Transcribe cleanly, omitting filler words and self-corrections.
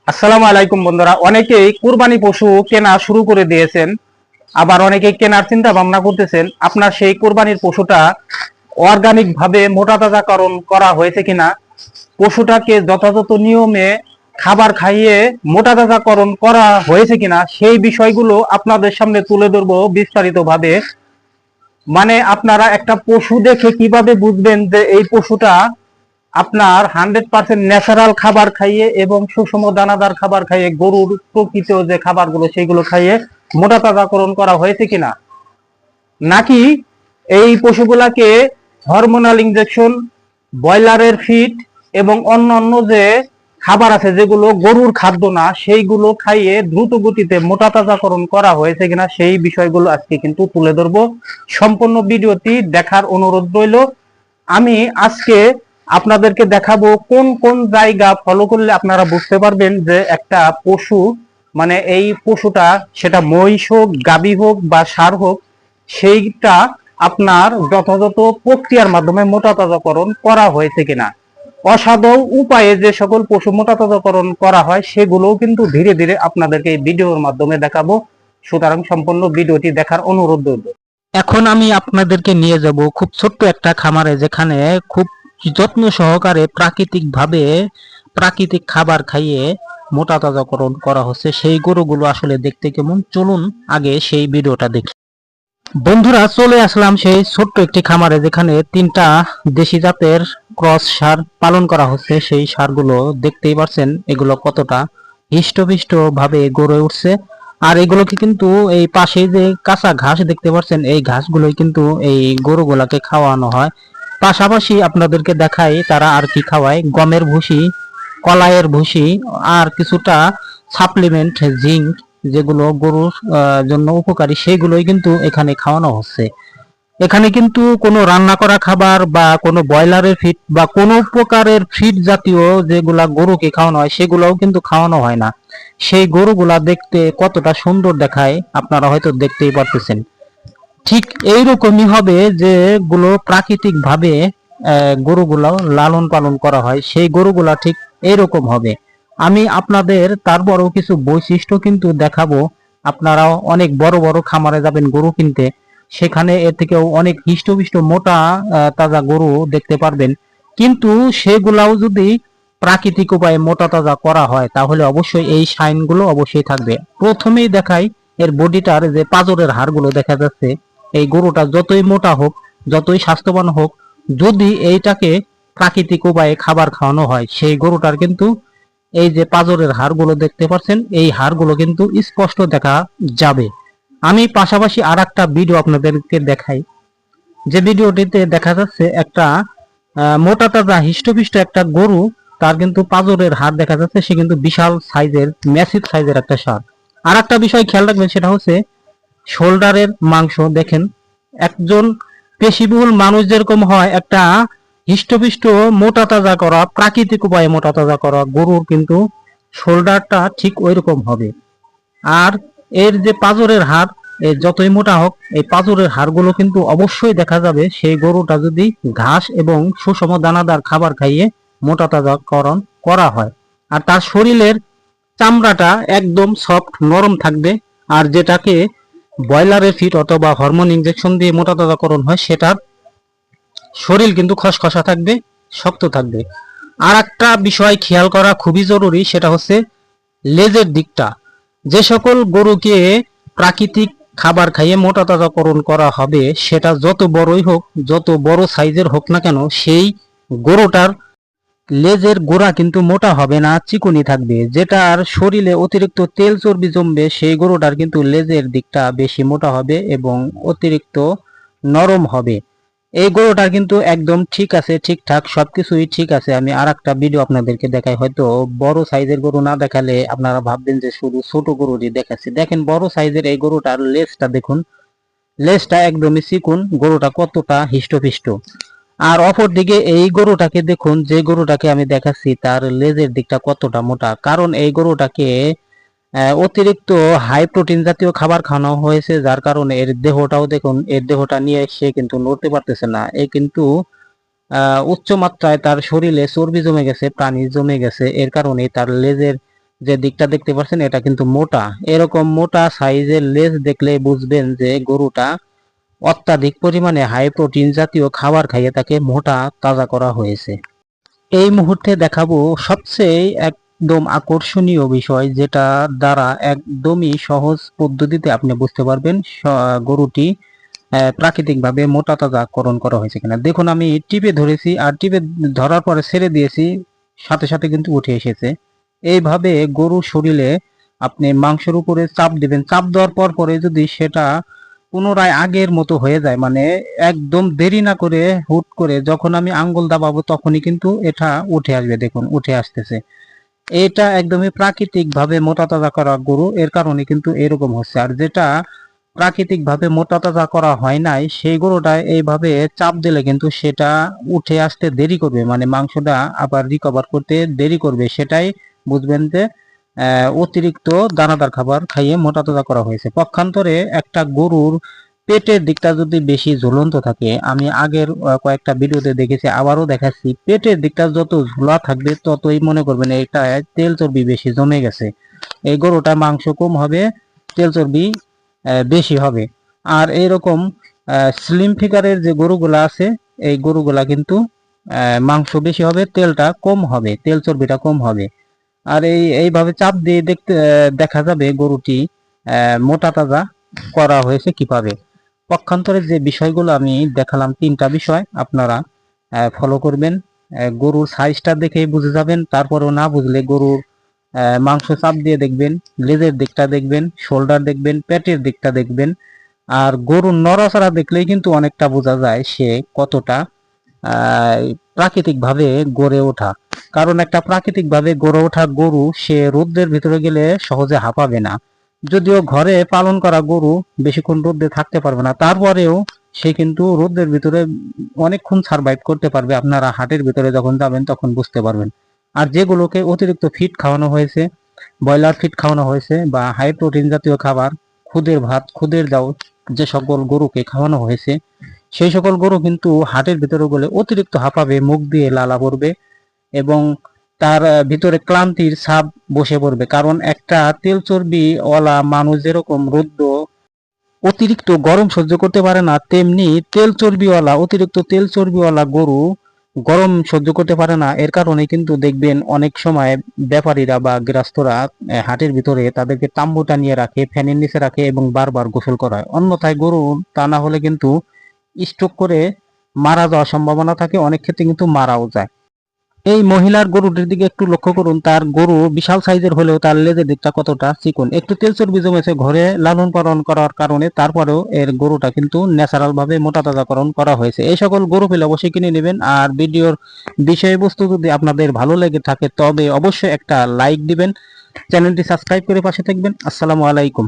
আসসালামু আলাইকুম বন্ধুরা, অনেকেই কুরবানি পশু কেনা শুরু করে দিয়েছেন, আবার অনেকেই কেনার চিন্তা ভাবনা করতেছেন। আপনার সেই কুরবানির পশুটা অর্গানিক ভাবে মোটা তাজাকরণ করা হয়েছে কিনা, পশুটাকে যথাযথ নিয়মে খাবার খাইয়ে মোটা তাজাকরণ করা হয়েছে কিনা, সেই বিষয়গুলো আপনাদের সামনে তুলে ধরবো বিস্তারিত ভাবে। মানে আপনারা একটা পশু দেখে কিভাবে বুঝবেন যে এই পশুটা আপনার 100% ন্যাচারাল খাবার খাইয়ে এবং সুষম দানাদার খাবার খাইয়ে, গরুর প্রকৃত যে খাবারগুলো সেইগুলো খাইয়ে মোটা তাজাকরণ করা হয়েছে কিনা, নাকি এই পশুগুলাকে হরমোনাল ইনজেকশন, ব্রয়লারের ফিড এবং অন্যান্য যে খাবার আছে যেগুলো গরুর খাদ্য না, সেইগুলো খাইয়ে দ্রুত গতিতে মোটা তাজাকরণ করা হয়েছে কিনা, সেই বিষয়গুলো আজকে কিন্তু তুলে ধরবো। সম্পূর্ণ ভিডিওটি দেখার অনুরোধ রইল। আমি আজকে আপনাদেরকে দেখাবো কোন কোন জায়গা ফলো করলে আপনারা বুঝতে পারবেন যে একটা পশু, মানে এই পশুটা, সেটা মহিষ হোক, গাভী হোক বা ষাঁড় হোক, সেইটা আপনার যথাযথ প্রক্রিয়ার মাধ্যমে মোটা তাজাকরণ করা হয়েছে কিনা। অসাধু উপায়ে যে সকল পশু মোটা তাজাকরণ করা হয় সেগুলোও কিন্তু ধীরে ধীরে আপনাদেরকে এই ভিডিওর মাধ্যমে দেখাবো। সুতরাং সম্পূর্ণ ভিডিওটি দেখার অনুরোধ রইল। এখন আমি আপনাদেরকে নিয়ে যাব খুব ছোট্ট একটা খামারে, যেখানে খুব যত্ন সহকারে প্রাকৃতিক খাবার খাইয়ে মোটা তাজাকরণ করা হচ্ছে। সেই গরুগুলো আসলে দেখতে কেমন, চলুন আগে সেই ভিডিওটা দেখি। বন্ধুরা, চলে আসলাম সেই ছোট্ট একটি খামারে, যেখানে 3টা দেশি জাতের ক্রস ষাঁড় পালন করা হচ্ছে। সেই ষাঁড়গুলো দেখতেই পাচ্ছেন এগুলো কতটা হৃষ্টপুষ্ট ভাবে গড়ে উঠছে। আর এগুলোকে কিন্তু এই পাশে যে কাঁচা ঘাস দেখতে পাচ্ছেন, এই ঘাসগুলোই কিন্তু এই গরুগুলাকে খাওয়ানো হয়। পাশাপাশি আপনাদেরকে দেখাই তারা আর কি খাওয়ায়: গমের ভুসি, কলাইয়ের ভুসি, আর কিছুটা সাপ্লিমেন্ট জিঙ্ক, যেগুলো গরুর জন্য উপকারী, সেগুলোই কিন্তু এখানে খাওয়ানো হচ্ছে। এখানে কিন্তু কোনো রান্না করা খাবার বা কোনো ব্রয়লারের ফিড বা কোনো প্রকারের ফিড জাতীয় যেগুলা গরুকে খাওয়ানো হয় সেগুলোও কিন্তু খাওয়ানো হয় না। সেই গরুগুলা দেখতে কতটা সুন্দর দেখায় আপনারা হয়তো দেখতেই পারতেছেন। ঠিক এইরকমই হবে যেগুলো প্রাকৃতিক ভাবে গরুগুলো লালন পালন করা হয়, সেই গরুগুলা ঠিক এইরকম হবে। আমি আপনাদের তারপরও কিছু বৈশিষ্ট্য কিন্তু দেখাবো। আপনারাও অনেক বড় বড় খামারে যাবেন গরু কিনতে, সেখানে এর থেকেও অনেক হৃষ্টপুষ্ট মোটা তাজা গরু দেখতে পারবেন। কিন্তু সেগুলাও যদি প্রাকৃতিক উপায়ে মোটা তাজা করা হয় তাহলে অবশ্যই এই সাইনগুলো অবশ্যই থাকবে। প্রথমেই দেখাই এর বডিটার যে পাঁজরের হাড়গুলো দেখা যাচ্ছে। এই গরুটা যতই মোটা হোক, যতই স্বাস্থ্যবান হোক, যদি এইটাকে প্রাকৃতিক উপায়ে খাবার খাওয়ানো হয়, সেই গরুটার কিন্তু এই যে পাঁজরের হাড়গুলো দেখতে পাচ্ছেন, এই হাড়গুলো কিন্তু স্পষ্ট দেখা যাবে। আমি পাশাপাশি আর একটা ভিডিও আপনাদেরকে দেখাই, যে ভিডিওটিতে দেখা যাচ্ছে একটা মোটা তাজা হৃষ্টপুষ্ট একটা গরু, তার কিন্তু পাঁজরের হাড় দেখা যাচ্ছে, সে কিন্তু বিশাল সাইজের, ম্যাসিভ সাইজের একটা ষাঁড়। আর একটা বিষয় খেয়াল রাখবেন, সেটা হচ্ছে শোল্ডারের মাংস দেখেন। একজন পেশিবহুল মানুষ যেরকম হয়, একটা হৃষ্টপুষ্ট মোটা তাজা করা, প্রাকৃতিক উপায়ে মোটা তাজা করা গরুর কিন্তু শোল্ডারটা ঠিক ওই রকম হবে। আর এর যে পাঁজরের হাড়, যতই মোটা হোক, এই পাঁজরের হাড়গুলো কিন্তু অবশ্যই দেখা যাবে সেই গরুটা যদি ঘাস এবং সুষম দানাদার খাবার খাইয়ে মোটা তাজাকরণ করা হয়। আর তার শরীরের চামড়াটা একদম সফট, নরম থাকবে। আর যেটাকে ব্রয়লারের ফিড অথবা হরমোন ইনজেকশন দিয়ে মোটা তাজাকরণ হয়, সেটার শরীর কিন্তু খসখসা থাকবে, শক্ত থাকবে। আর একটা বিষয় খেয়াল করা খুবই জরুরি, সেটা হচ্ছে লেজের দিকটা। যে সকল গরুকে প্রাকৃতিক খাবার খাইয়ে মোটা তাজাকরণ করা হবে, সেটা যত বড়ই হোক, যত বড় সাইজের হোক না কেন, সেই গরুটার লেজের গোড়া কিন্তু মোটা হবে না, চিকুনি থাকবে। যেটার শরীরে অতিরিক্ত তেল চর্বি জমবে, সেই গরুটার কিন্তু লেজের দিকটা বেশি মোটা হবে এবং অতিরিক্ত নরম হবে। এই গরুটার কিন্তু একদম ঠিক আছে, ঠিকঠাক সবকিছুই ঠিক আছে। আমি আর একটা ভিডিও আপনাদেরকে দেখাই, হয়তো বড় সাইজের গরু না দেখালে আপনারা ভাববেন যে শুধু ছোট গরুরই দেখাচ্ছি। দেখেন বড় সাইজের এই গরুটার লেজটা দেখুন, লেজটা একদমই চিকুন, গরুটা কতটা হৃষ্টপুষ্ট। আর অপর দিকে এই গরুটাকে দেখুন, যে গরুটাকে আমি দেখাচ্ছি তার লেজের দিকটা কতটা মোটা, কারণ এই গরুটাকে অতিরিক্ত হাই প্রোটিন জাতীয় খাবার খাওয়ানো হয়েছে, যার কারণে এর দেহটাও দেখুন, এর দেহটা নিয়ে সে কিন্তু নড়তে পারতেছে না। এ কিন্তু উচ্চ মাত্রায় তার শরীরে চর্বি জমে গেছে, পানি জমে গেছে, এর কারণে তার লেজের যে দিকটা দেখতে পাচ্ছেন এটা কিন্তু মোটা, এরকম মোটা সাইজের লেজ দেখলে বুঝবেন যে গরুটা অত্যাধিক পরিমাণে হাই প্রোটিন জাতীয় খাবার খাইয়ে তাকে মোটা তাজা করা হয়েছে। এই মুহূর্তে দেখাবো সবচেয়ে একদম আকর্ষণীয় বিষয়, যেটা দ্বারা একদমই সহজ পদ্ধতিতে আপনি বুঝতে পারবেন গরুটি প্রাকৃতিকভাবে মোটা তাজাকরণ করা হয়েছে কিনা। দেখুন আমি টিপে ধরেছি, আর টিপে ধরার পরে ছেড়ে দিয়েছি, সাথে সাথে কিন্তু উঠে এসেছে। এইভাবে গরুর শরীরে আপনি মাংসের উপরে চাপ দিবেন, চাপ দেওয়ার পর পরে যদি সেটা পুনরায় আগের মতো হয়ে যায়, মানে একদম দেরি না করে হুট করে যখন আমি আঙ্গুল দাবাবো তখনই কিন্তু এটা উঠে আসবে। দেখুন উঠে আসতেছে। এটা একদমই প্রাকৃতিক ভাবে মোটা তাজা করা গরু, এর কারণে কিন্তু এরকম হচ্ছে। আর যেটা প্রাকৃতিক ভাবে মোটা তাজা করা হয় নাই, সেই গরুটা এইভাবে চাপ দিলে কিন্তু সেটা উঠে আসতে দেরি করবে, মানে মাংসটা আবার রিকভার করতে দেরি করবে। সেটাই বুঝবেন যে অতিরিক্ত দানাদার খাবার খাইয়ে মোটা তাজা করা হয়েছে। পক্ষান্তরে একটা গরুর পেটের দিকটা যদি বেশি ঝুলন্ত থাকে, আমি আগের কয়েকটা ভিডিওতে দেখেছি, আবারও দেখাচ্ছি, পেটের দিকটা যত ঝুলা থাকবে ততই মনে করবেন এটা তেল চর্বি বেশি জমে গেছে। এই গরুটার মাংস কম হবে, তেল চর্বি বেশি হবে। আর এইরকম স্লিম ফিগারের যে গরুগুলা আছে, এই গরুগুলা কিন্তু মাংস বেশি হবে, তেলটা কম হবে, তেল চর্বিটা কম হবে। আর এইভাবে চাপ দিয়ে দেখতে দেখা যাবে গরুটি মোটা তাজা করা হয়েছে কিভাবে। পক্ষান্তরে যে বিষয়গুলো আমি দেখালাম, তিনটা বিষয় আপনারা ফলো করবেন। গরুর সাইজটা দেখেই বুঝে যাবেন, তারপরেও না বুঝলে গরুর মাংস চাপ দিয়ে দেখবেন, লেজের দিকটা দেখবেন, শোল্ডার দেখবেন, পেটের দিকটা দেখবেন। আর গরুর নড়াচড়া দেখলেই কিন্তু অনেকটা বোঝা যায় সে কতটা প্রাকৃতিক ভাবে গড়ে ওঠা। কারণ একটা প্রাকৃতিক ভাবে গড়ে ওঠা গরু সে রোদ্রের ভিতরে গেলে সহজে হাঁপাবে না। যদিও ঘরে পালন করা গরু বেশিক্ষণ রোদ্রে থাকতে পারবে না, তারপরেও সে কিন্তু রোদ্রের ভিতরে অনেকক্ষণ সার্ভাইভ করতে পারবে। আপনারা হাটের ভিতরে যখন যাবেন তখন বুঝতে পারবেন। আর যেগুলোকে অতিরিক্ত ফিড খাওয়ানো হয়েছে, ব্রয়লার ফিড খাওয়ানো হয়েছে বা হাই প্রোটিন জাতীয় খাবার, খুদের ভাত, খুদের ডাউল, যে সকল গরুকে খাওয়ানো হয়েছে, সেই সকল গরু কিন্তু হাটের ভিতরে গেলে অতিরিক্ত হাঁপাবে, মুখ দিয়ে লালা পড়বে এবং তার ভিতরে ক্লান্তির ছাপ বসে পড়বে। কারণ একটা তেল চর্বি ওয়ালা মানুষ যেরকম রোদ্র অতিরিক্ত গরম সহ্য করতে পারে না, তেমনি তেল চর্বিওয়ালা অতিরিক্ত তেল চর্বিওয়ালা গরু গরম সহ্য করতে পারে না। এর কারণে কিন্তু দেখবেন অনেক সময় ব্যাপারীরা বা গৃহস্থরা হাটের ভিতরে তাদেরকে তাম্বু টানিয়ে রাখে, ফ্যানের নিচে রাখে এবং বারবার গোসল করায়। অন্যথায় গরু তা না হলে কিন্তু স্ট্রোক করে মারা যাওয়ার সম্ভাবনা থাকে, অনেক ক্ষেত্রে কিন্তু মারাও যায়। এই মহিলার গরুটির দিকে একটু লক্ষ্য করুন, তার গরু বিশাল সাইজের হলেও তার লেজের দিকটা কতটা চিকন। একটু তেল চর্বি জমেছে ঘরে লালন পালন করার কারণে, তারপরেও এর গরুটা কিন্তু ন্যাচারাল ভাবে মোটা তাজাকরণ করা হয়েছে। এই সকল গরু পেলে অবশ্যই কিনে নেবেন। আর ভিডিওর বিষয়বস্তু যদি আপনাদের ভালো লেগে থাকে তবে অবশ্যই একটা লাইক দিবেন, চ্যানেলটি সাবস্ক্রাইব করে পাশে থাকবেন। আসসালামু আলাইকুম।